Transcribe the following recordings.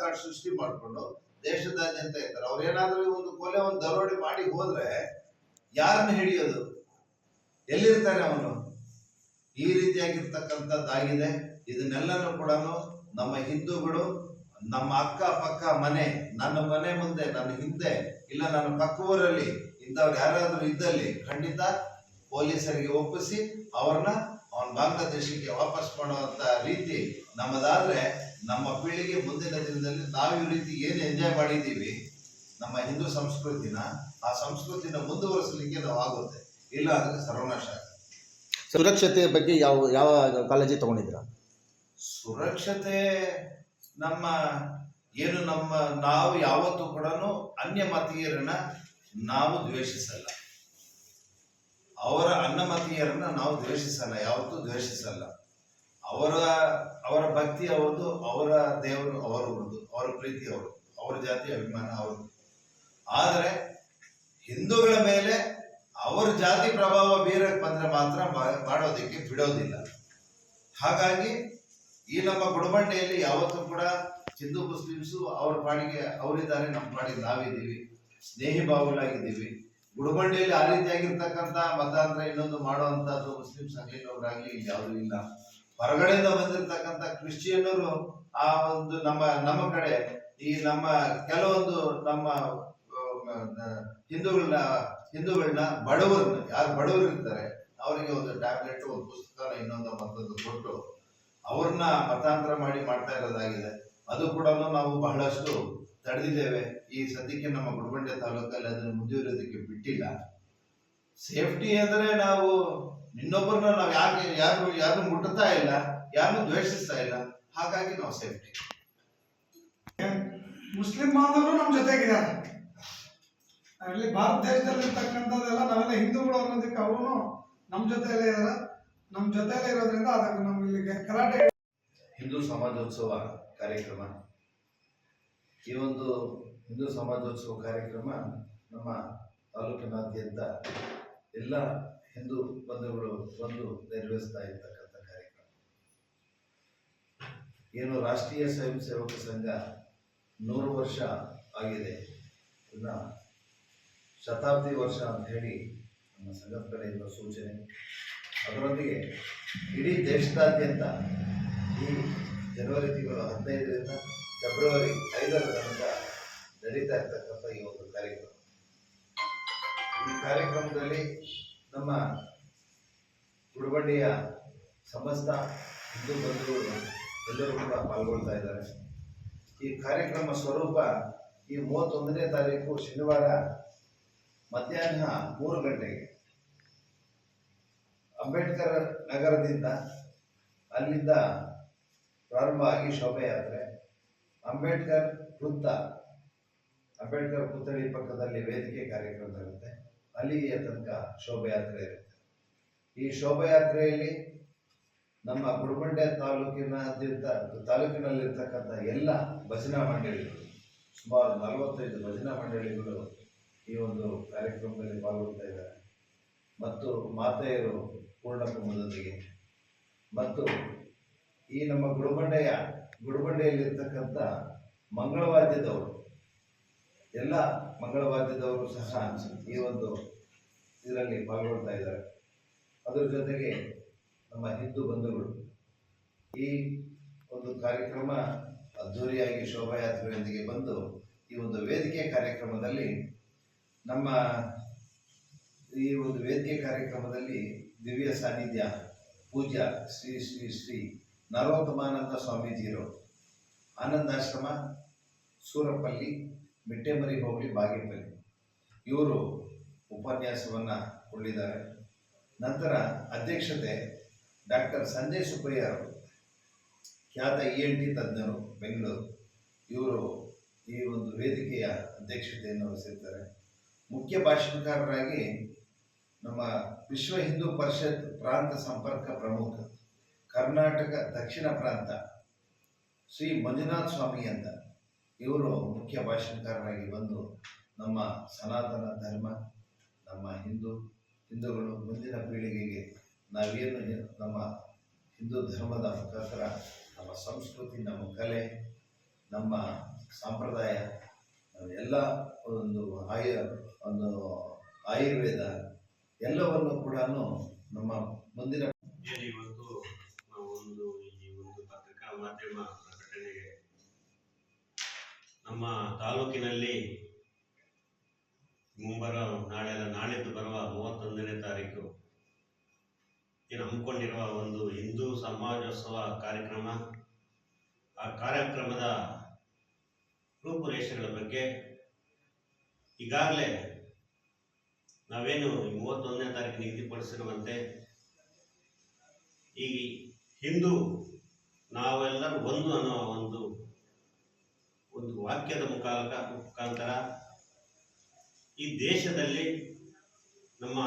Card ಸೃಷ್ಟಿ ಮಾಡಿಕೊಂಡು ದೇಶದಾದ್ಯಂತ ಇರ್ತಾರೆ. ಅವ್ರೇನಾದ್ರೂ ಒಂದು ಕೊಲೆ ಒಂದು ದರೋಡೆ ಮಾಡಿ ಹೋದ್ರೆ ಯಾರನ್ನ ಹಿಡಿಯೋದು? ಎಲ್ಲಿರ್ತಾನೆ ಅವನು? ಈ ರೀತಿಯಾಗಿರ್ತಕ್ಕಂಥದ್ದಾಗಿದೆ. ಇದನ್ನೆಲ್ಲನೂ ಕೂಡ ನಮ್ಮ ಹಿಂದೂಗಳು ನಮ್ಮ ಅಕ್ಕ ಪಕ್ಕ ಮನೆ, ನನ್ನ ಮನೆ ಮುಂದೆ, ನನ್ನ ಹಿಂದೆ, ಇಲ್ಲ ನನ್ನ ಪಕ್ಕ ಊರಲ್ಲಿ ಇಂಥವ್ರು ಯಾರಾದ್ರೂ ಇದ್ದಲ್ಲಿ ಖಂಡಿತ ಪೊಲೀಸರಿಗೆ ಒಪ್ಪಿಸಿ ಅವನ ಬಾಂಗ್ಲಾದೇಶಕ್ಕೆ ವಾಪಸ್ ಮಾಡುವಂತ ರೀತಿ ನಮ್ಮದಾದ್ರೆ ನಮ್ಮ ಪೀಳಿಗೆ ಮುಂದಿನ ದಿನದಲ್ಲಿ ನಾವು ಈ ರೀತಿ ಏನು ಎಂಜಾಯ್ ಮಾಡಿದ್ದೀವಿ ನಮ್ಮ ಹಿಂದೂ ಸಂಸ್ಕೃತಿನ, ಆ ಸಂಸ್ಕೃತಿನ ಮುಂದುವರಿಸಲಿಕ್ಕೆ ನಾವು ಆಗುತ್ತೆ. ಇಲ್ಲ ಅದಕ್ಕೆ ಸರ್ವನಾಶ ಆಗುತ್ತೆ. ಸುರಕ್ಷತೆ ಬಗ್ಗೆ ಯಾವ ಯಾವ ಕಾಳಜಿ ತಗೊಂಡಿದ್ದೀರಾ? ಸುರಕ್ಷತೆ ನಮ್ಮ ಏನು ನಾವು ಯಾವತ್ತೂ ಕೂಡ ಅನ್ಯ ಮತೀಯರನ್ನ ನಾವು ದ್ವೇಷಿಸಲ್ಲ. ಅವರ ಅನ್ನಮತೀಯರನ್ನ ನಾವು ದ್ವೇಷಿಸಲ್ಲ, ಯಾವತ್ತೂ ದ್ವೇಷಿಸಲ್ಲ. ಅವರ ಭಕ್ತಿ ಅವ್ರದ್ದು, ಅವರ ದೇವರು ಅವರದ್ದು, ಅವರ ಪ್ರೀತಿ ಅವರು, ಅವರ ಜಾತಿ ಅಭಿಮಾನ ಅವ್ರದ್ದು. ಆದರೆ ಹಿಂದೂಗಳ ಮೇಲೆ ಅವರ ಜಾತಿ ಪ್ರಭಾವ ಬೀರಕ್ಕೆ ಬಂದ್ರೆ ಮಾತ್ರ ಮಾಡೋದಕ್ಕೆ ಬಿಡೋದಿಲ್ಲ. ಹಾಗಾಗಿ ಈ ನಮ್ಮ ಗುಡಬಂಡೆಯಲ್ಲಿ ಯಾವತ್ತೂ ಕೂಡ ಹಿಂದೂ ಮುಸ್ಲಿಮ್ಸು ಅವ್ರ ಪಾಡಿಗೆ ಅವರಿದ್ದಾರೆ, ನಮ್ಮ ಪಾಡಿಗೆ ನಾವಿದ್ದೀವಿ, ಸ್ನೇಹಿ ಭಾವಗಳಾಗಿದ್ದೀವಿ. ಗುಡಬಂಡೆಯಲ್ಲಿ ಆ ರೀತಿಯಾಗಿರ್ತಕ್ಕಂಥ ಮತಾಂತರ ಇನ್ನೊಂದು ಮಾಡುವಂತಹದ್ದು ಮುಸ್ಲಿಮ್ಸ್ ಆಗಲಿ ಅವರಾಗ್ಲಿ ಯಾವುದೂ ಇಲ್ಲ. ಹೊರಗಡೆಯಿಂದ ಬಂದಿರತಕ್ಕಂಥ ಕ್ರಿಶ್ಚಿಯನ್ನರು ಆ ಒಂದು ನಮ್ಮ ಕಡೆ ಈ ನಮ್ಮ ಕೆಲವೊಂದು ನಮ್ಮ ಹಿಂದೂಗಳನ್ನ ಬಡವರನ್ನ, ಯಾರು ಬಡವರು ಇರ್ತಾರೆ ಅವರಿಗೆ ಒಂದು ಟ್ಯಾಬ್ಲೆಟ್, ಒಂದು ಪುಸ್ತಕ, ಇನ್ನೊಂದು ಮತ್ತೊಂದು ಕೊಟ್ಟು ಅವ್ರನ್ನ ಮತಾಂತರ ಮಾಡ್ತಾ ಇರೋದಾಗಿದೆ. ಅದು ಕೂಡ ನಾವು ಬಹಳಷ್ಟು ತಡೆದಿದ್ದೇವೆ. ಈ ಸದ್ಯಕ್ಕೆ ನಮ್ಮ ಗುಡಬಂಡೆ ತಾಲೂಕಲ್ಲಿ ಅದನ್ನು ಮುಂದುವರಿಯೋದಕ್ಕೆ ಬಿಟ್ಟಿಲ್ಲ. ಸೇಫ್ಟಿ ಅಂದ್ರೆ ನಾವು ಇನ್ನೊಬ್ಬರನ್ನ ನಾವು ಯಾರು ಮುಟ್ಟುತ್ತಾ ಇಲ್ಲ, ಯಾರನ್ನು ದ್ವೇಷಿಸ್ತಾ ಇಲ್ಲ. ಹಾಗಾಗಿ ನಾವು ಸೇಫ್ಟಿ. ಮುಸ್ಲಿಂ ಬಾಂಧವರು ನಮ್ಮ ಜೊತೆಗಿದ್ದಾರೆ. ಅಲ್ಲಿ ಭಾರತ ದೇಶದಲ್ಲಿರ್ತಕ್ಕಂಥದ್ದೆಲ್ಲ ನಾವೆಲ್ಲ ಹಿಂದೂಗಳು ಅನ್ನೋದಕ್ಕೆ ಅವರು ನಮ್ಮ ಜೊತೆಯಲ್ಲೇ ಇದ್ದಾರೆ. ನಮ್ಮ ಜೊತೆಯಲ್ಲೇ ಇರೋದ್ರಿಂದ ಅದಕ್ಕೆ ನಮ್ಮ ಇಲ್ಲಿಗೆ ಕರಾಟೆ ಹಿಂದೂ ಸಮಾಜೋತ್ಸವ ಕಾರ್ಯಕ್ರಮ. ಈ ಒಂದು ಹಿಂದೂ ಸಮಾಜೋತ್ಸವ ಕಾರ್ಯಕ್ರಮ ನಮ್ಮ ತಾಲೂಕಿನಾದ್ಯಂತ ಎಲ್ಲ ಹಿಂದೂ ಬಂಧುಗಳು ಬಂದು ನೆರವೇರಿಸ್ತಾ ಇರ್ತಕ್ಕಂಥ ಕಾರ್ಯಕ್ರಮ. ಏನು ರಾಷ್ಟ್ರೀಯ ಸ್ವಯಂ ಸೇವಕ ಸಂಘ 100 ವರ್ಷ ಆಗಿದೆ, ಇನ್ನು ಶತಾಬ್ದಿ ವರ್ಷ ಅಂತ ಹೇಳಿ ನಮ್ಮ ಸಂಘದ ಕಡೆಯಿಂದ ಸೂಚನೆ. ಅದರೊಂದಿಗೆ ಇಡೀ ದೇಶದಾದ್ಯಂತ ಈ ಜನವರಿ ತಿಂಗಳು 15ರಿಂದ ಫೆಬ್ರವರಿ 5ರ ತನಕ ನಡೀತಾ ಇರ್ತಕ್ಕಂಥ ಈ ಒಂದು ಕಾರ್ಯಕ್ರಮ. ಈ ಕಾರ್ಯಕ್ರಮದಲ್ಲಿ ನಮ್ಮ ಗುಡಬಂಡೆಯ ಸಮಸ್ತ ಹಿಂದೂ ಬಂಧುಗಳು ಎಲ್ಲರೂ ಕೂಡ ಪಾಲ್ಗೊಳ್ತಾ ಇದ್ದಾರೆ. ಈ ಕಾರ್ಯಕ್ರಮ ಸ್ವರೂಪ ಈ 31ನೇ ತಾರೀಕು ಶನಿವಾರ ಮಧ್ಯಾಹ್ನ 3 ಗಂಟೆಗೆ ಅಂಬೇಡ್ಕರ್ ನಗರದಿಂದ ಅಲ್ಲಿಂದ ಪ್ರಾರಂಭ ಆಗಿ ಶೋಭಾಯಾತ್ರೆ, ಅಂಬೇಡ್ಕರ್ ವೃತ್ತ, ಅಂಬೇಡ್ಕರ್ ಪುತ್ಥಳಿ ಪಕ್ಕದಲ್ಲಿ ವೇದಿಕೆ ಕಾರ್ಯಕ್ರಮ ಇರುತ್ತೆ, ಅಲ್ಲಿಯ ತನಕ ಶೋಭಾಯಾತ್ರೆ ಇರುತ್ತೆ. ಈ ಶೋಭಾಯಾತ್ರೆಯಲ್ಲಿ ನಮ್ಮ ಗುಡಬಂಡೆ ತಾಲೂಕಿನಲ್ಲಿರ್ತಕ್ಕಂಥ ಎಲ್ಲ ಭಜನಾ ಮಂಡಳಿಗಳು, ಸುಮಾರು 45 ಭಜನಾ ಮಂಡಳಿಗಳು ಈ ಒಂದು ಕಾರ್ಯಕ್ರಮದಲ್ಲಿ ಪಾಲ್ಗೊಳ್ತಾ ಇದ್ದಾರೆ. ಮತ್ತು ಮಾತೆಯರು ಪೂರ್ಣಕುಂಭದೊಂದಿಗೆ ಮತ್ತು ಈ ನಮ್ಮ ಗುಡಬಂಡೆಯಲ್ಲಿರ್ತಕ್ಕಂಥ ಮಂಗಳವಾದ್ಯದವರು, ಎಲ್ಲ ಮಂಗಳವಾದ್ಯದವರು ಸಹ ಈ ಒಂದು ಇದರಲ್ಲಿ ಪಾಲ್ಗೊಳ್ತಾ ಇದ್ದಾರೆ. ಅದರ ಜೊತೆಗೆ ನಮ್ಮ ಹಿಂದೂ ಬಂಧುಗಳು ಈ ಒಂದು ಕಾರ್ಯಕ್ರಮ ಅದ್ಧೂರಿಯಾಗಿ ಶೋಭಾಯಾತ್ರೆಯೊಂದಿಗೆ ಬಂದು ಈ ಒಂದು ವೇದಿಕೆ ಕಾರ್ಯಕ್ರಮದಲ್ಲಿ ಈ ಒಂದು ವೇದಿಕೆ ಕಾರ್ಯಕ್ರಮದಲ್ಲಿ ದಿವ್ಯ ಸಾನ್ನಿಧ್ಯ ಪೂಜ್ಯ ಶ್ರೀ ಶ್ರೀ ಶ್ರೀ ನರೋತ್ತಮಾನಂದ ಸ್ವಾಮೀಜಿಯರು, ಆನಂದಾಶ್ರಮ, ಸೂರಪಲ್ಲಿ, ಮಿಟ್ಟೆಮರಿ ಹೋಬಳಿ, ಬಾಗೇಪಲ್ಲಿ, ಇವರು ಉಪನ್ಯಾಸವನ್ನು ಕೊಟ್ಟಿದ್ದಾರೆ. ನಂತರ ಅಧ್ಯಕ್ಷತೆ ಡಾಕ್ಟರ್ ಸಂಜಯ್ ಸುಪ್ರಿಯ ಅವರು, ಖ್ಯಾತ ENT ತಜ್ಞರು, ಬೆಂಗಳೂರು, ಇವರು ಈ ಒಂದು ವೇದಿಕೆಯ ಅಧ್ಯಕ್ಷತೆಯನ್ನು ವಹಿಸಿರ್ತಾರೆ. ಮುಖ್ಯ ಭಾಷಣಕಾರರಾಗಿ ನಮ್ಮ ವಿಶ್ವ ಹಿಂದೂ ಪರಿಷತ್ ಪ್ರಾಂತ ಸಂಪರ್ಕ ಪ್ರಮುಖ ಕರ್ನಾಟಕ ದಕ್ಷಿಣ ಪ್ರಾಂತ ಶ್ರೀ ಮಂಜುನಾಥ್ ಸ್ವಾಮಿ ಅಂತ ಇವರು ಮುಖ್ಯ ಭಾಷಣಕಾರರಾಗಿ ಬಂದು ನಮ್ಮ ಸನಾತನ ಧರ್ಮ, ನಮ್ಮ ಹಿಂದೂಗಳು ಮುಂದಿನ ಪೀಳಿಗೆಗೆ ನಾವೇನು ನಮ್ಮ ಹಿಂದೂ ಧರ್ಮದ ಮುಖಾಂತರ ನಮ್ಮ ಸಂಸ್ಕೃತಿ, ನಮ್ಮ ಕಲೆ, ನಮ್ಮ ಸಂಪ್ರದಾಯ ಎಲ್ಲ ಒಂದು ಒಂದು ಆಯುರ್ವೇದ ಎಲ್ಲವನ್ನು ಕೂಡ ನಮ್ಮ ಮುಂದಿನ ಇವತ್ತು ನಾವು ಈ ಒಂದು ಪತ್ರಿಕಾ ಮಾಧ್ಯಮ ಪ್ರಕಟಣೆಗೆ ನಮ್ಮ ತಾಲೂಕಿನಲ್ಲಿ ನಾಳಿದ್ದು ಬರುವ 31ನೇ ತಾರೀಕು ಏನು ಹಮ್ಮಿಕೊಂಡಿರುವ ಒಂದು ಹಿಂದೂ ಸಮಾಜೋತ್ಸವ ಕಾರ್ಯಕ್ರಮ, ಆ ಕಾರ್ಯಕ್ರಮದ ರೂಪುರೇಷೆಗಳ ಬಗ್ಗೆ ಈಗಾಗಲೇ ನಾವೇನು 31ನೇ ತಾರೀಕು ನಿಗದಿಪಡಿಸಿರುವಂತೆ ಈ ಹಿಂದೂ ನಾವೆಲ್ಲರೂ ಒಂದು ಅನ್ನೋ ಒಂದು ವಾಕ್ಯದ ಮುಖಾಂತರ ಈ ದೇಶದಲ್ಲಿ ನಮ್ಮ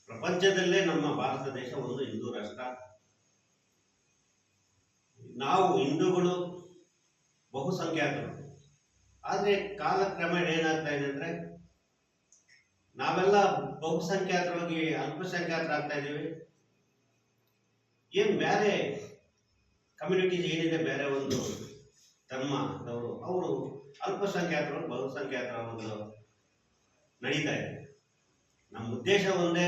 ಪ್ರಪಂಚದಲ್ಲೇ ನಮ್ಮ ಭಾರತ ದೇಶ ಒಂದು ಹಿಂದೂ ರಾಷ್ಟ್ರ. ನಾವು ಹಿಂದೂಗಳು ಬಹುಸಂಖ್ಯಾತರು. ಆದರೆ ಕಾಲಕ್ರಮೇಣ ಏನಾಗ್ತಾ ಇದೆ ಅಂದರೆ ನಾವೆಲ್ಲ ಬಹುಸಂಖ್ಯಾತರಾಗಿ ಅಲ್ಪಸಂಖ್ಯಾತರಾಗ್ತಾ ಇದ್ದೀವಿ. ಏನು ಬೇರೆ ಕಮ್ಯುನಿಟೀಸ್ ಏನಿದೆ, ಬೇರೆ ಒಂದು ಧರ್ಮದವರು, ಅವರು ಅಲ್ಪಸಂಖ್ಯಾತರು ಬಹುಸಂಖ್ಯಾತರ ಒಂದು ನಡೀತಾ ಇದೆ. ನಮ್ಮ ಉದ್ದೇಶ ಒಂದೇ,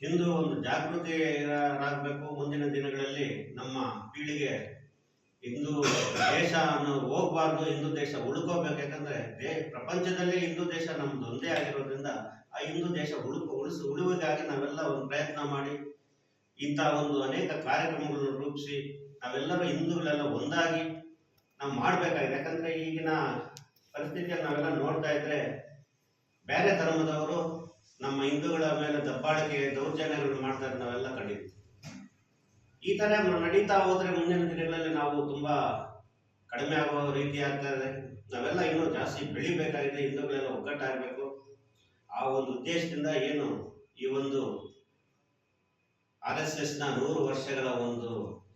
ಹಿಂದೂ ಒಂದು ಜಾಗೃತಿರಾಗಬೇಕು. ಮುಂದಿನ ದಿನಗಳಲ್ಲಿ ನಮ್ಮ ಪೀಳಿಗೆ ಹಿಂದೂ ದೇಶ ಅನ್ನೋದು ಹೋಗ್ಬಾರ್ದು, ಹಿಂದೂ ದೇಶ ಉಳ್ಕೋಬೇಕು. ಯಾಕಂದ್ರೆ ಪ್ರಪಂಚದಲ್ಲೇ ಹಿಂದೂ ದೇಶ ನಮ್ದು ಒಂದೇ ಆಗಿರೋದ್ರಿಂದ ಆ ಹಿಂದೂ ದೇಶ ಉಳಿವಿಗಾಗಿ ನಾವೆಲ್ಲ ಒಂದು ಪ್ರಯತ್ನ ಮಾಡಿ ಇಂಥ ಒಂದು ಅನೇಕ ಕಾರ್ಯಕ್ರಮಗಳನ್ನು ರೂಪಿಸಿ ನಾವೆಲ್ಲರೂ ಹಿಂದೂಗಳೆಲ್ಲ ಒಂದಾಗಿ ನಾವು ಮಾಡಬೇಕಾಗಿದೆ. ಯಾಕಂದ್ರೆ ಈಗಿನ ಪರಿಸ್ಥಿತಿಯಲ್ಲಿ ನಾವೆಲ್ಲ ನೋಡ್ತಾ ಇದ್ರೆ ಬೇರೆ ಧರ್ಮದವರು ನಮ್ಮ ಹಿಂದೂಗಳ ಮೇಲೆ ದಬ್ಬಾಳಿಕೆ ದೌರ್ಜನ್ಯಗಳು ಮಾಡ್ತಾರೆ, ನಾವೆಲ್ಲ ಕಂಡಿದ್ದೀವಿ. ಈ ತರ ನಡೀತಾ ಹೋದ್ರೆ ಮುಂದಿನ ದಿನಗಳಲ್ಲಿ ನಾವು ತುಂಬಾ ಕಡಿಮೆ ಆಗುವ ರೀತಿ ಆಗ್ತಾ ಇದೆ. ನಾವೆಲ್ಲ ಇನ್ನೂ ಜಾಸ್ತಿ ಬೆಳಿಬೇಕಾಗಿದೆ, ಹಿಂದೂಗಳೆಲ್ಲ ಒಗ್ಗಟ್ಟಾಗಬೇಕು. ಆ ಒಂದು ಉದ್ದೇಶದಿಂದ ಏನು ಈ ಒಂದು RSSನ 100 ವರ್ಷಗಳ ಒಂದು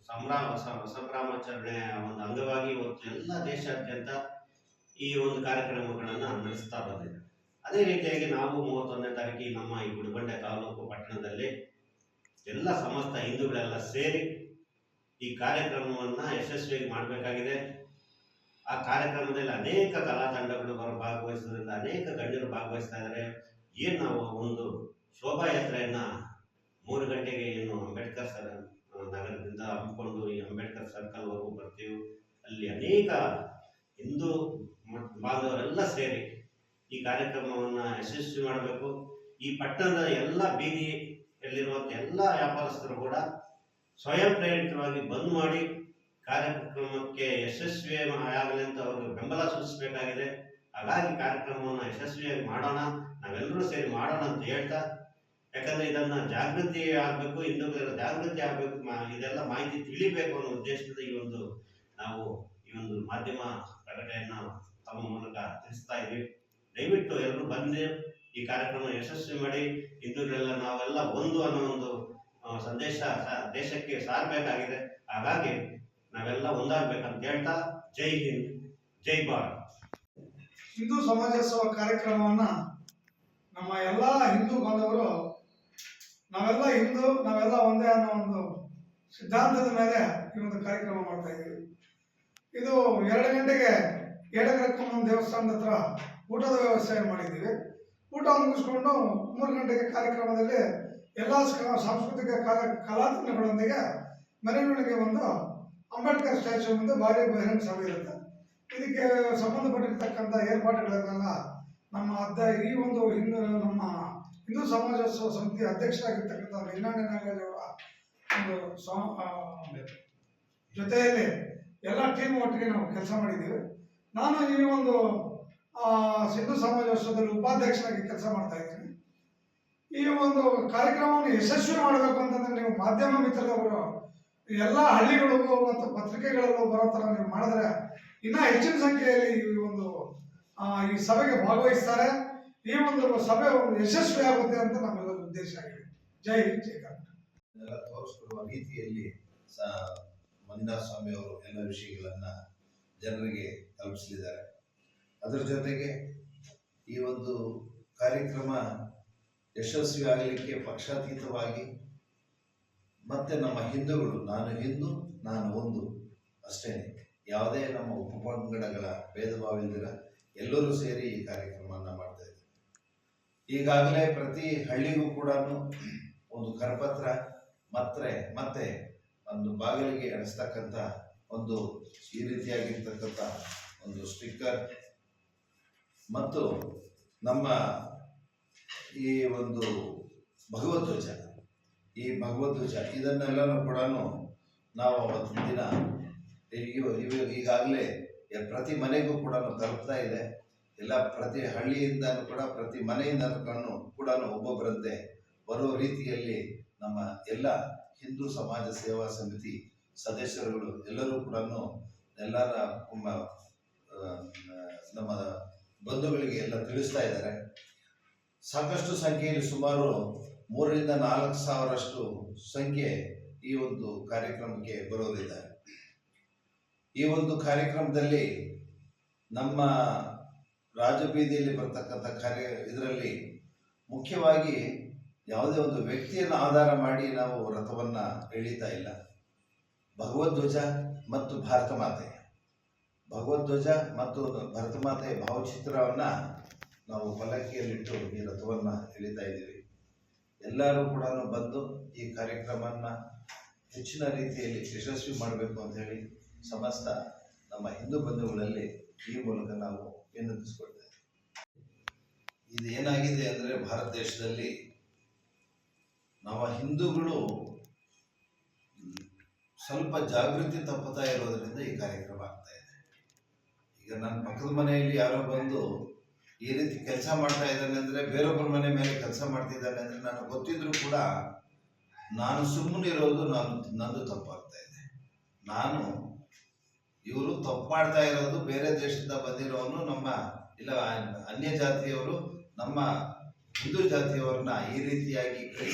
ಸಂಭ್ರಮಾಚರಣೆಯ ಒಂದು ಅಂಗವಾಗಿ ಇವತ್ತು ಎಲ್ಲ ದೇಶಾದ್ಯಂತ ಈ ಒಂದು ಕಾರ್ಯಕ್ರಮಗಳನ್ನು ನಡೆಸ್ತಾ ಬಂದಿದೆ. ಅದೇ ರೀತಿಯಾಗಿ ನಾವು 31ನೇ ತಾರೀಕಿಗೆ ನಮ್ಮ ಈ ಗುಡಿಬಂಡೆ ತಾಲೂಕು ಪಟ್ಟಣದಲ್ಲಿ ಎಲ್ಲ ಸಮಸ್ತ ಹಿಂದೂಗಳೆಲ್ಲ ಸೇರಿ ಈ ಕಾರ್ಯಕ್ರಮವನ್ನು ಯಶಸ್ವಿಯಾಗಿ ಮಾಡಬೇಕಾಗಿದೆ. ಆ ಕಾರ್ಯಕ್ರಮದಲ್ಲಿ ಅನೇಕ ಕಲಾ ತಂಡಗಳು ಭಾಗವಹಿಸೋದ್ರಿಂದ ಅನೇಕ ಗಣ್ಯರು ಭಾಗವಹಿಸ್ತಾ ಇದ್ದಾರೆ. ಏನು ನಾವು ಒಂದು ಶೋಭಾಯಾತ್ರೆಯನ್ನ 3 ಗಂಟೆಗೆ ಏನು ಅಂಬೇಡ್ಕರ್ ನಗರದಿಂದ ಹಮ್ಮಿಕೊಂಡು ಈ ಅಂಬೇಡ್ಕರ್ ಸರ್ಕಲ್ವರೆಗೂ ಬರ್ತೀವಿ. ಅಲ್ಲಿ ಅನೇಕ ಹಿಂದೂ ಬಾಂಧವರೆಲ್ಲ ಸೇರಿ ಈ ಕಾರ್ಯಕ್ರಮವನ್ನು ಯಶಸ್ವಿ ಮಾಡಬೇಕು. ಈ ಪಟ್ಟಣದ ಎಲ್ಲ ಬೀದಿಯಲ್ಲಿರುವಂಥ ಎಲ್ಲ ವ್ಯಾಪಾರಸ್ಥರು ಕೂಡ ಸ್ವಯಂ ಪ್ರೇರಿತವಾಗಿ ಬಂದ್ ಮಾಡಿ ಕಾರ್ಯಕ್ರಮಕ್ಕೆ ಯಶಸ್ವಿ ಆಗಲಿ ಅಂತ ಅವ್ರಿಗೆ ಬೆಂಬಲ ಸೂಚಿಸಬೇಕಾಗಿದೆ. ಹಾಗಾಗಿ ಕಾರ್ಯಕ್ರಮವನ್ನು ಯಶಸ್ವಿಯಾಗಿ ಮಾಡೋಣ, ನಾವೆಲ್ಲರೂ ಸೇರಿ ಮಾಡೋಣ ಅಂತ ಹೇಳ್ತಾ, ಯಾಕಂದ್ರೆ ಇದನ್ನ ಜಾಗೃತಿ ಆಗಬೇಕು, ಹಿಂದೂಗಳ ಜಾಗೃತಿ ಆಗಬೇಕು, ಇದೆಲ್ಲ ಮಾಹಿತಿ ತಿಳಿಬೇಕು ಅನ್ನೋ ಉದ್ದೇಶದಿಂದ ನಾವು ಈ ಒಂದು ಮಾಧ್ಯಮ ಪ್ರಕಟಣೆಯನ್ನು ತಮ್ಮ ಮೂಲಕ ತಿಳಿಸ್ತಾ ಇದ್ದೀವಿ. ದಯವಿಟ್ಟು ಎಲ್ಲರೂ ಬಂದು ಈ ಕಾರ್ಯಕ್ರಮ ಯಶಸ್ವಿ ಮಾಡಿ, ಹಿಂದೂಗಳೆಲ್ಲ ನಾವೆಲ್ಲ ಒಂದು ಅನ್ನೋ ಒಂದು ಸಂದೇಶ ದೇಶಕ್ಕೆ ಸಾರಬೇಕಾಗಿದೆ. ಹಾಗಾಗಿ ನಾವೆಲ್ಲ ಒಂದಾಗಬೇಕಂತ ಹೇಳ್ತಾ, ಜೈ ಹಿಂದ್, ಜೈ ಭಾರತ್. ಹಿಂದೂ ಸಮಾಜೋತ್ಸವ ಕಾರ್ಯಕ್ರಮವನ್ನ ನಮ್ಮ ಎಲ್ಲ ಹಿಂದೂ ಬಾಂಧವರು ನಾವೆಲ್ಲ ಹಿಂದೂ, ನಾವೆಲ್ಲ ಒಂದೇ ಅನ್ನೋ ಒಂದು ಸಿದ್ಧಾಂತದ ಮೇಲೆ ಈ ಒಂದು ಕಾರ್ಯಕ್ರಮ ಮಾಡ್ತಾ ಇದ್ದೀವಿ. ಇದು 2 ಗಂಟೆಗೆ ಏಡಗರಕ್ಕಮ್ಮನ ದೇವಸ್ಥಾನದ ಹತ್ರ ಊಟದ ವ್ಯವಸ್ಥೆ ಮಾಡಿದ್ದೀವಿ. ಊಟ ಮುಗಿಸ್ಕೊಂಡು 3 ಗಂಟೆಗೆ ಕಾರ್ಯಕ್ರಮದಲ್ಲಿ ಎಲ್ಲ ಸಾಂಸ್ಕೃತಿಕ ಕಲಾ ತಂಡಗಳೊಂದಿಗೆ ಮೆರವಣಿಗೆ ಬಂದು ಅಂಬೇಡ್ಕರ್ ಸ್ಟ್ಯಾಚ್ಯೂ ಮುಂದೆ ಭಾರಿ ಬಹಿರಂಗ ಸಭೆ ಇರುತ್ತೆ. ಇದಕ್ಕೆ ಸಂಬಂಧಪಟ್ಟಿರ್ತಕ್ಕಂಥ ಏರ್ಪಾಡುಗಳನ್ನೆಲ್ಲ ನಮ್ಮ ಈ ಒಂದು ನಮ್ಮ ಹಿಂದೂ ಸಮಾಜೋತ್ಸವ ಸಮಿತಿ ಅಧ್ಯಕ್ಷರಾಗಿರ್ತಕ್ಕಂಥ ಲಿಂಗಾಣಿ ನಾಗರಾಜ್ ಅವರ ಒಂದು ಜೊತೆಯಲ್ಲಿ ಎಲ್ಲ ಟೀಮ್ ಒಟ್ಟಿಗೆ ನಾವು ಕೆಲಸ ಮಾಡಿದ್ದೀವಿ. ನಾನು ಈ ಒಂದು ಹಿಂದೂ ಸಮಾಜೋತ್ಸವದಲ್ಲಿ ಉಪಾಧ್ಯಕ್ಷರಾಗಿ ಕೆಲಸ ಮಾಡ್ತಾ ಇದ್ದೀನಿ. ಈ ಒಂದು ಕಾರ್ಯಕ್ರಮವನ್ನು ಯಶಸ್ವಿ ಮಾಡಬೇಕು ಅಂತಂದ್ರೆ ನೀವು ಮಾಧ್ಯಮ ಮಿತ್ರರವರು ಎಲ್ಲ ಹಳ್ಳಿಗಳಿಗೂ ಮತ್ತು ಪತ್ರಿಕೆಗಳಲ್ಲೂ ಬರೋ ಥರ ನೀವು ಮಾಡಿದ್ರೆ ಇನ್ನೂ ಹೆಚ್ಚಿನ ಸಂಖ್ಯೆಯಲ್ಲಿ ಈ ಸಭೆಗೆ ಭಾಗವಹಿಸ್ತಾರೆ. ಈ ಒಂದು ಸಭೆ ಒಂದು ಯಶಸ್ವಿ ಆಗುತ್ತೆ ಅಂತ ನಮ್ಮೆಲ್ಲರ ಉದ್ದೇಶ ಆಗಿದೆ. ಜೈ ಹಿಂದ್, ಜೈ ಕರ್ನಾಟಕ. ತೋರಿಸ್ಕೊಡುವ ರೀತಿಯಲ್ಲಿ ಮಂಜುನಾಥ ಸ್ವಾಮಿ ಅವರು ಎಲ್ಲ ವಿಷಯಗಳನ್ನ ಜನರಿಗೆ ತಲುಪಿಸಲಿದ್ದಾರೆ. ಅದರ ಜೊತೆಗೆ ಈ ಒಂದು ಕಾರ್ಯಕ್ರಮ ಯಶಸ್ವಿ ಆಗಲಿಕ್ಕೆ ಪಕ್ಷಾತೀತವಾಗಿ ಮತ್ತೆ ನಮ್ಮ ಹಿಂದೂಗಳು, ನಾನು ಹಿಂದೂ ನಾನು ಒಂದು ಅಷ್ಟೇನೆ, ಯಾವುದೇ ನಮ್ಮ ಉಪಪಂಗಡಗಳ ಭೇದ ಭಾವ ಇಲ್ದಿರ ಎಲ್ಲರೂ ಸೇರಿ ಈ ಕಾರ್ಯಕ್ರಮವನ್ನು ಮಾಡ್ತಾ ಇದ್ದೀವಿ. ಈಗಾಗಲೇ ಪ್ರತಿ ಹಳ್ಳಿಗೂ ಕೂಡ ಒಂದು ಕರಪತ್ರ ಮತ್ತೆ ಒಂದು ಬಾಗಿಲಿಗೆ ಅಣಿಸ್ತಕ್ಕಂಥ ಒಂದು ಈ ರೀತಿಯಾಗಿರ್ತಕ್ಕಂಥ ಒಂದು ಸ್ಟಿಕ್ಕರ್ ಮತ್ತು ನಮ್ಮ ಈ ಒಂದು ಭಗವಧ್ವಜ ಇದನ್ನೆಲ್ಲನೂ ಕೂಡ ನಾವು ಅವತ್ತಿನ ದಿನ ಈಗಾಗಲೇ ಪ್ರತಿ ಮನೆಗೂ ಕೂಡ ತಲುಪ್ತಾ ಇದೆ. ಎಲ್ಲ ಪ್ರತಿ ಹಳ್ಳಿಯಿಂದನೂ ಕೂಡ ಪ್ರತಿ ಮನೆಯಿಂದನೂ ಕೂಡ ಒಬ್ಬೊಬ್ಬರಂತೆ ಬರೋ ರೀತಿಯಲ್ಲಿ ನಮ್ಮ ಎಲ್ಲ ಹಿಂದೂ ಸಮಾಜ ಸೇವಾ ಸಮಿತಿ ಸದಸ್ಯರುಗಳು ಎಲ್ಲರೂ ಕೂಡ ಎಲ್ಲರ ನಮ್ಮ ಬಂಧುಗಳಿಗೆ ಎಲ್ಲ ತಿಳಿಸ್ತಾ ಇದ್ದಾರೆ. ಸಾಕಷ್ಟು ಸಂಖ್ಯೆಯಲ್ಲಿ ಸುಮಾರು 3,000 to 4,000 ಸಂಖ್ಯೆ ಈ ಒಂದು ಕಾರ್ಯಕ್ರಮಕ್ಕೆ ಬರೋರಿದ್ದಾರೆ. ಈ ಒಂದು ಕಾರ್ಯಕ್ರಮದಲ್ಲಿ ನಮ್ಮ ರಾಜಬೀದಿಯಲ್ಲಿ ಬರ್ತಕ್ಕಂಥ ಇದರಲ್ಲಿ ಮುಖ್ಯವಾಗಿ ಯಾವುದೇ ಒಂದು ವ್ಯಕ್ತಿಯನ್ನು ಆಧಾರ ಮಾಡಿ ನಾವು ರಥವನ್ನ ಎಳೀತಾ ಇಲ್ಲ. ಭಗವಧ್ವಜ ಮತ್ತು ಭಾರತ ಮಾತೆ ಭಾವಚಿತ್ರವನ್ನ ನಾವು ಪಲ್ಲಕ್ಕಿಯಲ್ಲಿಟ್ಟು ಈ ರಥವನ್ನ ಎಳೀತಾ ಇದ್ದೀವಿ. ಎಲ್ಲರೂ ಕೂಡ ಬಂದು ಈ ಕಾರ್ಯಕ್ರಮವನ್ನ ಹೆಚ್ಚಿನ ರೀತಿಯಲ್ಲಿ ಯಶಸ್ವಿ ಮಾಡಬೇಕು ಅಂತ ಹೇಳಿ ಸಮಸ್ತ ನಮ್ಮ ಹಿಂದೂ ಬಂಧುಗಳಲ್ಲಿ ಈ ಮೂಲಕ ನಾವು ವಿನಂತಿಸಿಕೊಳ್ತೇವೆ. ಇದು ಏನಾಗಿದೆ ಅಂದರೆ ಭಾರತ ದೇಶದಲ್ಲಿ ನಾವು ಹಿಂದೂಗಳು ಸ್ವಲ್ಪ ಜಾಗೃತಿ ತಪ್ಪುತ್ತಾ ಇರೋದ್ರಿಂದ ಈ ಕಾರ್ಯಕ್ರಮ ಆಗ್ತಾ ಇದೆ. ಈಗ ನನ್ನ ಪಕ್ಕದ ಮನೆಯಲ್ಲಿ ಯಾರೋ ಬಂದು ಈ ರೀತಿ ಕೆಲಸ ಮಾಡ್ತಾ ಇದ್ದಾನೆ ಅಂದರೆ ಬೇರೊಬ್ಬರ ಮನೆ ಮೇಲೆ ಕೆಲಸ ಮಾಡ್ತಿದ್ದಾನೆ ಅಂದರೆ ನನಗೆ ಗೊತ್ತಿದ್ರು ಕೂಡ ನಾನು ಸುಮ್ಮನಿರೋದು ನಂದು ತಪ್ಪಾಗ್ತಾ ಇದೆ. ನಾನು ಇವರು ತಪ್ಪು ಮಾಡ್ತಾ ಇರೋದು ಬೇರೆ ದೇಶದಿಂದ ಬಂದಿರೋನು ನಮ್ಮ ಇಲ್ಲ ಅನ್ಯ ಜಾತಿಯವರು ನಮ್ಮ ಹಿಂದೂ ಜಾತಿಯವರನ್ನ ಈ ರೀತಿಯಾಗಿ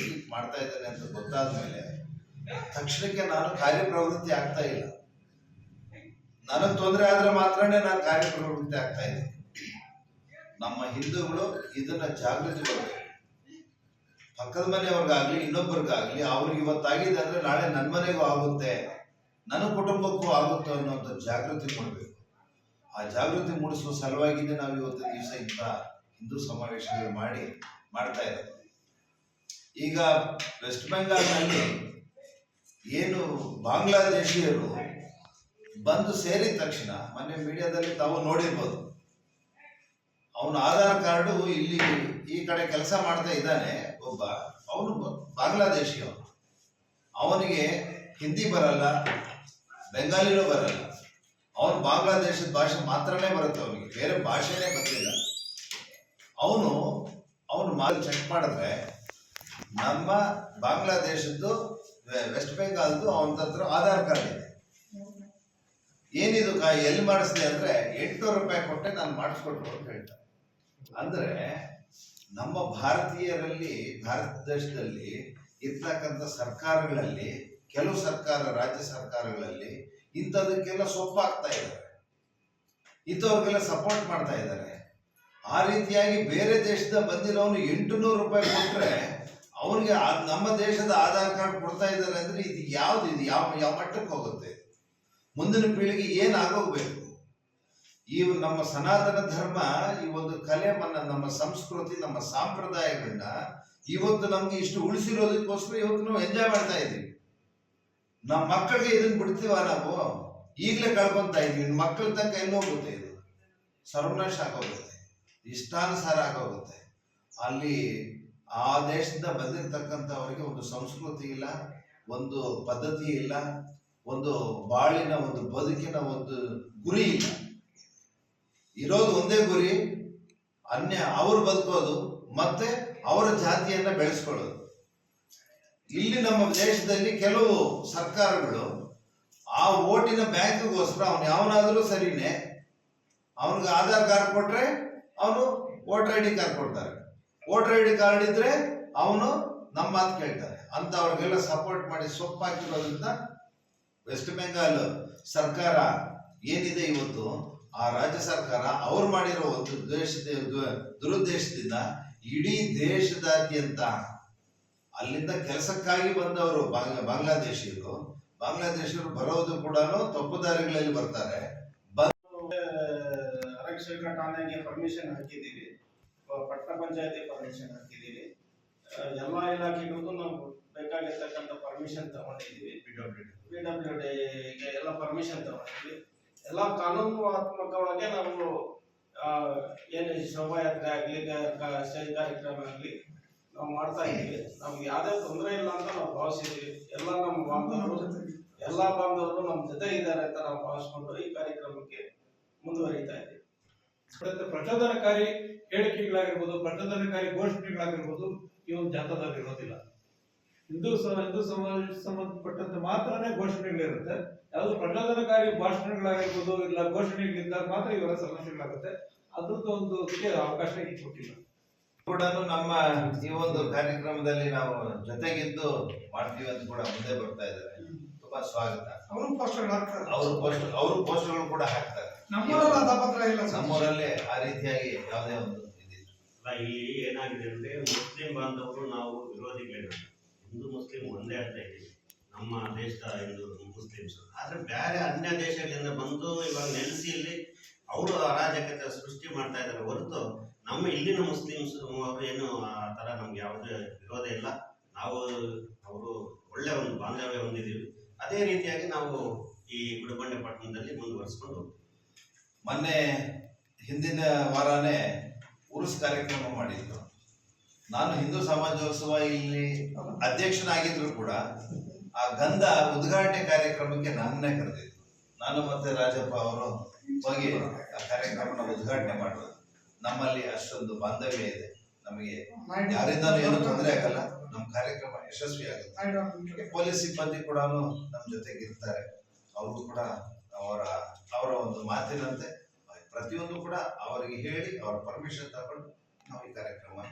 ಮಾಡ್ತಾ ಇದ್ದಾನೆ ಅಂತ ಗೊತ್ತಾದ ಮೇಲೆ ತಕ್ಷಣಕ್ಕೆ ನಾನು ಕಾರ್ಯಪ್ರವೃತ್ತಿ ಆಗ್ತಾ ಇಲ್ಲ. ನನಗೆ ತೊಂದರೆ ಆದ್ರೆ ಮಾತ್ರನೇ ನಾನು ಕಾರ್ಯಪ್ರವೃತ್ತಿ ಆಗ್ತಾ ಇದ್ದೀನಿ. ನಮ್ಮ ಹಿಂದೂಗಳು ಇದನ್ನ ಜಾಗೃತಿ ಕೊಡಬೇಕು. ಪಕ್ಕದ ಮನೆಯವ್ರಿಗಾಗ್ಲಿ ಇನ್ನೊಬ್ಬರಿಗಾಗ್ಲಿ ಅವ್ರಿಗೆ ಇವತ್ತಾಗಿದೆ ಅಂದ್ರೆ ನಾಳೆ ನನ್ನ ಮನೆಗೂ ಆಗುತ್ತೆ, ನನ್ನ ಕುಟುಂಬಕ್ಕೂ ಆಗುತ್ತೆ ಅನ್ನೋಂಥ ಜಾಗೃತಿ ಕೊಡಬೇಕು. ಆ ಜಾಗೃತಿ ಮೂಡಿಸುವ ಸಲುವಾಗಿನೇ ನಾವು ಇವತ್ತು ದಿವಸ ಇಂಥ ಹಿಂದೂ ಸಮಾವೇಶಗಳು ಮಾಡ್ತಾ ಇರೋದು. ಈಗ ವೆಸ್ಟ್ ಬೆಂಗಾಲ್ನಲ್ಲಿ ಏನು ಬಾಂಗ್ಲಾದೇಶಿಯರು ಬಂದು ಸೇರಿದ ತಕ್ಷಣ ಮೊನ್ನೆ ಮೀಡಿಯಾದಲ್ಲಿ ತಾವು ನೋಡಿರ್ಬೋದು, ಅವನ ಆಧಾರ್ ಕಾರ್ಡು ಇಲ್ಲಿ ಈ ಕಡೆ ಕೆಲಸ ಮಾಡ್ತಾ ಇದ್ದಾನೆ ಒಬ್ಬ, ಅವನು ಬಾಂಗ್ಲಾದೇಶಿಯವನು. ಅವನಿಗೆ ಹಿಂದಿ ಬರಲ್ಲ, ಬೆಂಗಾಲಿನೂ ಬರಲ್ಲ, ಅವನು ಬಾಂಗ್ಲಾದೇಶದ ಭಾಷೆ ಮಾತ್ರನೇ ಬರುತ್ತೆ, ಅವನಿಗೆ ಬೇರೆ ಭಾಷೆನೇ ಬಂದಿಲ್ಲ. ಅವನು ಚೆಕ್ ಮಾಡಿದ್ರೆ ನಮ್ಮ ಬಾಂಗ್ಲಾದೇಶದ್ದು ವೆಸ್ಟ್ ಬೆಂಗಾಲ್ದು ಅವನ ಹತ್ರ ಆಧಾರ್ ಕಾರ್ಡ್ ಇದೆ. ಏನಿದು ಎಲ್ಲಿ ಮಾಡಿಸಿದೆ ಅಂದ್ರೆ 800 ರೂಪಾಯಿ ಕೊಟ್ಟೆ ನಾನು ಮಾಡಿಸ್ಕೊಟ್ರು ಅಂತ ಹೇಳ್ತಾರೆ. ಅಂದ್ರೆ ನಮ್ಮ ಭಾರತೀಯರಲ್ಲಿ ಭಾರತ ದೇಶದಲ್ಲಿ ಇರ್ತಕ್ಕಂಥ ಸರ್ಕಾರಗಳಲ್ಲಿ ಕೆಲವು ರಾಜ್ಯ ಸರ್ಕಾರಗಳಲ್ಲಿ ಇಂಥದಕ್ಕೆಲ್ಲ ಸೊಪ್ಪಾಗ್ತಾ ಇದ್ದಾರೆ, ಇಂಥವ್ರಿಗೆಲ್ಲ ಸಪೋರ್ಟ್ ಮಾಡ್ತಾ ಇದ್ದಾರೆ. ಆ ರೀತಿಯಾಗಿ ಬೇರೆ ದೇಶದ ಬಂದಿರೋನು 800 ರೂಪಾಯಿ ಕೊಟ್ರೆ ಅವನಿಗೆ ನಮ್ಮ ದೇಶದ ಆಧಾರ್ ಕಾರ್ಡ್ ಕೊಡ್ತಾ ಇದ್ದಾರೆ ಅಂದ್ರೆ ಇದು ಯಾವ ಮಟ್ಟಕ್ಕೆ ಹೋಗುತ್ತೆ? ಮುಂದಿನ ಪೀಳಿಗೆ ಏನಾಗೋಗ್ಬೇಕು? ಈ ನಮ್ಮ ಸನಾತನ ಧರ್ಮ ಈ ಒಂದು ಕಲೆ ನಮ್ಮ ಸಂಸ್ಕೃತಿ ನಮ್ಮ ಸಂಪ್ರದಾಯಗಳನ್ನ ಇವತ್ತು ನಮ್ಗೆ ಇಷ್ಟು ಉಳಿಸಿರೋದಕ್ಕೋಸ್ಕರ ಇವತ್ತು ನಾವು ಎಂಜಾಯ್ ಮಾಡ್ತಾ ಇದ್ದೀವಿ. ನಮ್ಮ ಮಕ್ಕಳಿಗೆ ಇದನ್ನ ಬಿಡ್ತೀವ? ನಾವು ಈಗಲೇ ಕಳ್ಕೊಂತ ಇದೀವಿ. ಮಕ್ಕಳ ತನಕ ಎಲ್ಲಿ ಹೋಗುತ್ತೆ? ಇದು ಸರ್ವನಾಶ ಆಗೋಗುತ್ತೆ, ಇಷ್ಟಾನುಸಾರ ಆಗೋಗುತ್ತೆ. ಅಲ್ಲಿ ಆ ದೇಶದಿಂದ ಬಂದಿರತಕ್ಕಂಥವರಿಗೆ ಒಂದು ಸಂಸ್ಕೃತಿ ಇಲ್ಲ, ಒಂದು ಪದ್ಧತಿ ಇಲ್ಲ, ಒಂದು ಬಾಳಿನ ಒಂದು ಬದುಕಿನ ಒಂದು ಗುರಿ ಇಲ್ಲ. ಇರೋದು ಒಂದೇ ಗುರಿ, ಅವ್ರು ಬದುಕೋದು ಮತ್ತೆ ಅವರ ಜಾತಿಯನ್ನ ಬೆಳೆಸ್ಕೊಳ್ಳೋದು. ಇಲ್ಲಿ ನಮ್ಮ ದೇಶದಲ್ಲಿ ಕೆಲವು ಸರ್ಕಾರಗಳು ಆ ಓಟಿನ ಬ್ಯಾಂಕ್ಗೋಸ್ಕರ ಅವನು ಯಾವನಾದ್ರೂ ಸರಿನೇ, ಅವನಿಗೆ ಆಧಾರ್ ಕಾರ್ಡ್ ಕೊಟ್ರೆ ಅವನು ವೋಟರ್ ಐ ಡಿ ಕಾರ್ಡ್ ಕೊಡ್ತಾರೆ, ವೋಟರ್ ಐ ಡಿ ಕಾರ್ಡ್ ಇದ್ರೆ ಅವನು ನಮ್ಮ ಮಾತು ಕೇಳ್ತಾರೆ ಅಂತ ಅವ್ರಿಗೆಲ್ಲ ಸಪೋರ್ಟ್ ಮಾಡಿ ಸೊಪ್ಪಾಕಿರೋದ್ರಿಂದ ವೆಸ್ಟ್ ಬೆಂಗಾಲ್ ಸರ್ಕಾರ ಏನಿದೆ ಇವತ್ತು, ಆ ರಾಜ್ಯ ಸರ್ಕಾರ ಅವ್ರು ಮಾಡಿರೋ ಒಂದು ದುರುದ್ದೇಶದಿಂದ ಇಡೀ ದೇಶದಾದ್ಯಂತ ಅಲ್ಲಿಂದ ಕೆಲಸಕ್ಕಾಗಿ ಬಂದವರು ಬಾಂಗ್ಲಾದೇಶಿಯರು ಬಾಂಗ್ಲಾದೇಶರು ಬರೋದು ಕೂಡ ತಪ್ಪು ದಾರಿಗಳಲ್ಲಿ ಬರ್ತಾರೆ. ಆರಕ್ಷಕ ಠಾಣೆಗೆ ಪರ್ಮಿಷನ್ ಹಾಕಿದ್ದೀವಿ, ಪಟ್ಟಣ ಪಂಚಾಯತಿ ಪರ್ಮಿಷನ್ ಹಾಕಿದ್ದೀವಿ, ಎಲ್ಲ ಇಲಾಖೆಗಳಿಗೂ ನಾವು ಬೇಕಾಗಿರ್ತಕ್ಕಂಥ ಪರ್ಮಿಷನ್ ತಗೊಂಡಿದ್ದೀವಿ. PWDಗೆ ಎಲ್ಲ ಪರ್ಮಿಷನ್ ತಗೊಂಡಿದ್ದೀವಿ. ಎಲ್ಲ ಕಾನೂನಾತ್ಮಕವಾಗಿ ನಾವು ಏನು ಶೋಭಾಯಾತ್ರೆ ಆಗಲಿ ಸ್ಟೇಜ್ ಕಾರ್ಯಕ್ರಮ ಆಗಲಿ ನಾವು ಮಾಡ್ತಾ ಇದ್ದೀವಿ. ನಮ್ಗೆ ಯಾವುದೇ ತೊಂದರೆ ಇಲ್ಲ ಅಂತ ನಾವು ಭಾವಿಸಿದ್ದೀವಿ. ಎಲ್ಲ ನಮ್ಮ ಬಾಂಧವರು ನಮ್ಮ ಜೊತೆ ಇದ್ದಾರೆ ಅಂತ ನಾವು ಭಾವಿಸ್ಕೊಂಡು ಈ ಕಾರ್ಯಕ್ರಮಕ್ಕೆ ಮುಂದುವರಿತಾ ಇದ್ದೀವಿ. ಪ್ರಚೋದನಕಾರಿ ಹೇಳಿಕೆಗಳಾಗಿರ್ಬೋದು, ಪ್ರಚೋದನಕಾರಿ ಘೋಷಣೆಗಳಾಗಿರ್ಬೋದು ಈ ಒಂದು ಜಾಥಾದಲ್ಲಿ ಇರೋದಿಲ್ಲ. ಹಿಂದೂ ಸಮಾಜ ಸಂಬಂಧಪಟ್ಟಂತೆ ಮಾತ್ರನೇ ಘೋಷಣೆಗಳಿರುತ್ತೆ. ಯಾವುದು ಪ್ರಚೋದನಕಾರಿ ಭಾಷಣಗಳಾಗಿರ್ಬೋದು ಇಲ್ಲ ಘೋಷಣೆಗಳಿದ್ದಾಗ ಮಾತ್ರ ಇವರ ಸಮಸ್ಯೆಗಳಾಗುತ್ತೆ. ಅದ್ರದ್ದು ಒಂದು ಅವಕಾಶ ಈಗ ಕೊಟ್ಟಿಲ್ಲ. ಕೂಡ ನಮ್ಮ ಈ ಒಂದು ಕಾರ್ಯಕ್ರಮದಲ್ಲಿ ನಾವು ಜೊತೆಗಿದ್ದು ಮಾಡ್ತೀವಿ ಅಂತ ಕೂಡ ಮುಂದೆ ಬರ್ತಾ ಇದ್ದಾರೆ. ತುಂಬಾ ಸ್ವಾಗತ. ಅವರು ಪೋಸ್ಟರ್ಗಳು ಹಾಕ್ತಾರೆ, ಅವರು ಪೋಸ್ಟರ್ಗಳು ಕೂಡ ಹಾಕ್ತಾರೆ. ನಮ್ಮೂರಲ್ಲಿ ಆ ತಾಪತ್ರ ಇಲ್ಲ ಸರ್. ನಮ್ಮೂರಲ್ಲಿ ಆ ರೀತಿಯಾಗಿ ಯಾವುದೇ ಒಂದು ಇದಿಲ್ಲ. ಇಲ್ಲಿ ಏನಾಗಿದೆ ಅಂದ್ರೆ ಮುಸ್ಲಿಂ ಬಾಂಧವರು ನಾವು ವಿರೋಧಿಗಳಿಲ್ಲ, ಹಿಂದೂ ಮುಸ್ಲಿಂ ಒಂದೇ ಅಂತ ಇದ್ದೀವಿ ನಮ್ಮ ದೇಶದ ಹಿಂದೂ ಮುಸ್ಲಿಮ್ಸ್. ಆದ್ರೆ ಬೇರೆ ಅನ್ಯ ದೇಶಗಳಿಂದ ಬಂದು ಇವಾಗ ನೆಲೆಸಿ ಇಲ್ಲಿ ಅವರು ಅರಾಜಕತೆ ಸೃಷ್ಟಿ ಮಾಡ್ತಾ ಇದ್ದಾರೆ ಹೊರತು ನಮ್ಮ ಇಲ್ಲಿನ ಮುಸ್ಲಿಮ್ಸ್ ಅವರು ಏನು ಆ ಥರ ನಮ್ಗೆ ಯಾವುದೇ ವಿರೋಧ ಇಲ್ಲ. ನಾವು ಅವರು ಒಳ್ಳೆ ಒಂದು ಬಾಂಧವ್ಯ ಹೊಂದಿದ್ದೀವಿ. ಅದೇ ರೀತಿಯಾಗಿ ನಾವು ಈ ಗುಡಿಬಂಡೆ ಪಟ್ಟಣದಲ್ಲಿ ಮುಂದುವರಿಸ್ಕೊಂಡು ಹೋಗ್ತೀವಿ. ಮೊನ್ನೆ ಹಿಂದಿನ ವಾರನೇ ಉರುಸ್ ಕಾರ್ಯಕ್ರಮ ಮಾಡಿದ್ರು. ನಾನು ಹಿಂದೂ ಸಮಾಜೋತ್ಸವ ಇಲ್ಲಿ ಅಧ್ಯಕ್ಷನಾಗಿದ್ರು ಕೂಡ ಆ ಗಂಧ ಉದ್ಘಾಟನೆ ಕಾರ್ಯಕ್ರಮಕ್ಕೆ ನನ್ನನ್ನೇ ಕರೆದಿದ್ರು. ನಾನು ಮತ್ತೆ ರಾಜಪ್ಪ ಅವರು ಹೋಗಿ ಆ ಕಾರ್ಯಕ್ರಮನ ಉದ್ಘಾಟನೆ ಮಾಡೋದು. ನಮ್ಮಲ್ಲಿ ಅಷ್ಟೊಂದು ಬಾಂಧವ್ಯ ಇದೆ. ನಮಗೆ ಯಾರಿಂದಲೂ ಏನು ತೊಂದರೆ ಆಗಲ್ಲ. ನಮ್ಮ ಕಾರ್ಯಕ್ರಮ ಯಶಸ್ವಿ ಆಗುತ್ತೆ. ಪೊಲೀಸ್ ಸಿಬ್ಬಂದಿ ಕೂಡ ನಮ್ಮ ಜೊತೆಗೆ ಇರ್ತಾರೆ. ಅವ್ರಿಗೂ ಕೂಡ ಅವರ ಒಂದು ಮಾತಿನಂತೆ ಪ್ರತಿಯೊಂದು ಕೂಡ ಅವರಿಗೆ ಹೇಳಿ ಅವರ ಪರ್ಮಿಷನ್ ತಗೊಂಡು ನಾವು ಈ ಕಾರ್ಯಕ್ರಮನ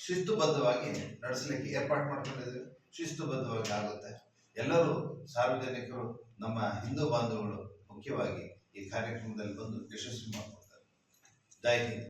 ಶಿಸ್ತುಬದ್ಧವಾಗಿ ನಡೆಸಲಿಕ್ಕೆ ಏರ್ಪಾಡು ಮಾಡ್ಕೊಂಡಿದ್ದೀವಿ. ಶಿಸ್ತುಬದ್ಧವಾಗಿ ಆಗುತ್ತೆ. ಎಲ್ಲರೂ ಸಾರ್ವಜನಿಕರು, ನಮ್ಮ ಹಿಂದೂ ಬಾಂಧವಗಳು ಮುಖ್ಯವಾಗಿ ಈ ಕಾರ್ಯಕ್ರಮದಲ್ಲಿ ಬಂದು ಯಶಸ್ವಿ ಮಾಡ್ಕೊಡ್ತಾರೆ. ಜೈ ಹಿಂದ್.